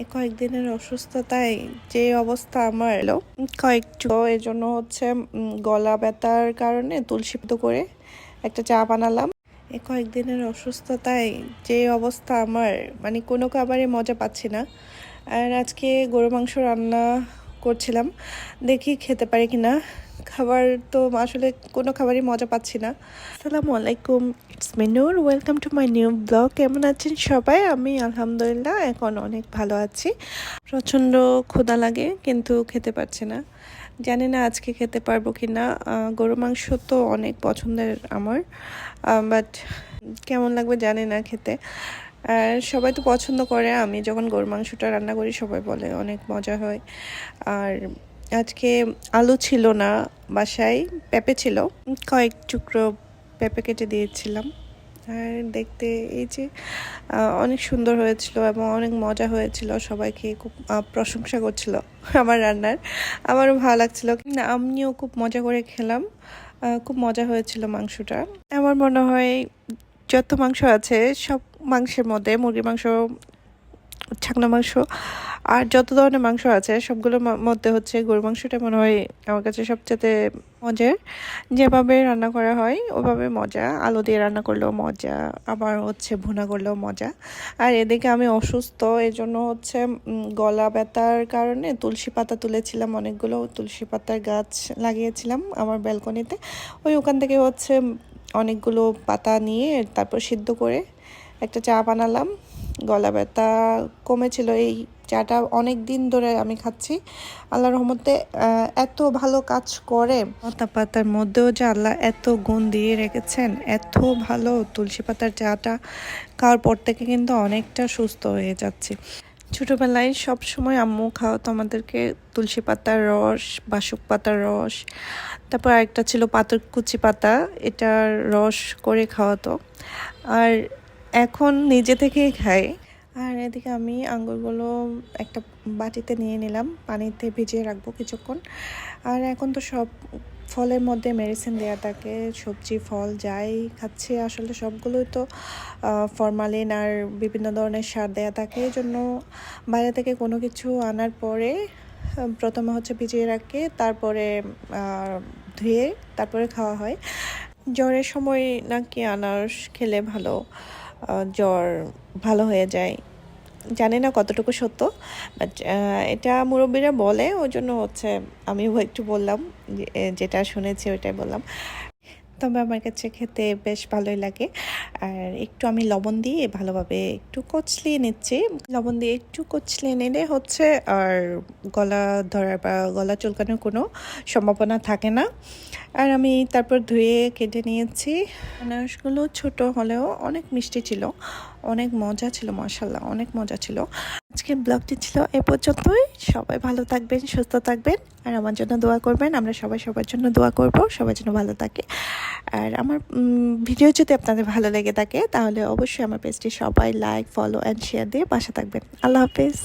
এই কয়েকদিনের অসুস্থতায় যে অবস্থা আমার এলো কয়েকটু এই জন্য হচ্ছে গলা ব্যথার কারণে তুলসী সিদ্ধ করে একটা চা বানালাম। এই কয়েকদিনের অসুস্থতায় যে অবস্থা আমার মানে কোনো খাবারে মজা পাচ্ছি না। আর আজকে গরু মাংস রান্না করছিলাম, দেখি খেতে পারি কিনা। খাবার তো আসলে কোনো খাবারই মজা পাচ্ছি না। আসসালামু আলাইকুম, it's me Noor, welcome to my new blog. কেমন আছেন সবাই? আমি আলহামদুলিল্লাহ এখন অনেক ভালো আছি। প্রচণ্ড ক্ষুধা লাগে কিন্তু খেতে পারছি না, জানি না আজকে খেতে পারবো কি না। গরু মাংস তো অনেক পছন্দের আমার, বাট কেমন লাগবে জানি না খেতে। আর সবাই তো পছন্দ করে, আমি যখন গরু মাংসটা রান্না করি সবাই বলে অনেক মজা হয়। আর আজকে আলু ছিল না বাসায়, পেঁপে ছিল, কয়েক টুকরো পেঁপে কেটে দিয়েছিলাম। আর দেখতে এই যে অনেক সুন্দর হয়েছিল এবং অনেক মজা হয়েছিল, সবাই খেয়ে খুব প্রশংসা করছিল আমার রান্নার। আমারও ভালো লাগছিল, আমিও খুব মজা করে খেলাম। খুব মজা হয়েছিল মাংসটা। আমার মনে হয় যত মাংস আছে সব মাংসের মধ্যে মুরগির মাংস, ছাগলা মাংস আর যত ধরনের মাংস আছে সবগুলোর মধ্যে হচ্ছে গরু মাংসটা মনে হয় আমার কাছে সবচেয়ে মজার। যেভাবে রান্না করা হয় ওভাবে মজা, আলু দিয়ে রান্না করলেও মজা, আবার হচ্ছে ভুনা করলেও মজা। আর এদিকে আমি অসুস্থ, এই জন্য হচ্ছে গলা ব্যথার কারণে তুলসী পাতা তুলেছিলাম, অনেকগুলো তুলসী পাতার গাছ লাগিয়েছিলাম আমার ব্যালকনিতে। ওখান থেকে হচ্ছে অনেকগুলো পাতা নিয়ে তারপর সিদ্ধ করে একটা চা বানালাম। গলা ব্যথা কমেছিল, এই চাটা অনেক দিন ধরে আমি খাচ্ছি। আল্লাহর রহমতে এত ভালো কাজ করে। পাতা পাতার মধ্যেও যে আল্লাহ এত গুণ দিয়ে রেখেছেন, এত ভালো। তুলসী পাতার চাটা খাওয়ার পর থেকে কিন্তু অনেকটা সুস্থ হয়ে যাচ্ছে। ছোটোবেলায় সব সময় আম্মু খাওয়াতো আমাদেরকে তুলসী পাতার রস, বাসক পাতার রস, তারপর আরেকটা ছিল পাতাকুচি পাতা, এটার রস করে খাওয়াতো। আর এখন নিজে থেকেই খাই। আর এদিকে আমি আঙ্গুরগুলো একটা বাটিতে নিয়ে নিলাম, পানিতে ভিজিয়ে রাখবো কিছুক্ষণ। আর এখন তো সব ফলের মধ্যে মেডিসিন দেওয়া থাকে, সবজি ফল যাই খাচ্ছি আসলে সবগুলোই তো ফরমালিন আর বিভিন্ন ধরনের সার দেওয়া থাকে। এই জন্য বাইরে থেকে কোনো কিছু আনার পরে প্রথমে হচ্ছে ভিজিয়ে রাখে, তারপরে ধুয়ে তারপরে খাওয়া হয়। জ্বরের সময় নাকি আনারস খেলে ভালো, জ্বর ভালো হয়ে যায়। জানি না কতটুকু সত্য, বাট এটা মুরব্বীরা বলে, ওই জন্য হচ্ছে আমিও একটু বললাম, যেটা শুনেছি ওইটাই বললাম। তবে আমার কাছে খেতে বেশ ভালোই লাগে। আর একটু আমি লবণ দিয়ে ভালোভাবে একটু কচলিয়ে নিচ্ছি। লবণ দিয়ে একটু কচলিয়ে নিলে হচ্ছে আর গলা ধরার বা গলা চুলকানোর কোনো সম্ভাবনা থাকে না। আর আমি তারপর ধুয়ে কেটে নিয়েছি। আনারসগুলো ছোট হলেও অনেক মিষ্টি ছিল, অনেক মজা ছিল, মাশাআল্লাহ অনেক মজা ছিল। আজকের ব্লগটি ছিল এ পর্যন্তই। সবাই ভালো থাকবেন, সুস্থ থাকবেন, আর আমার জন্য দোয়া করবেন। আমরা সবাই সবার জন্য দোয়া করব, সবার জন্য ভালো থাকে। আর আমার ভিডিও যদি আপনাদের ভালো লেগে থাকে তাহলে অবশ্যই আমার পেজটি সবাই লাইক, ফলো অ্যান্ড শেয়ার দিয়ে পাশে থাকবেন। আল্লাহ হাফেজ।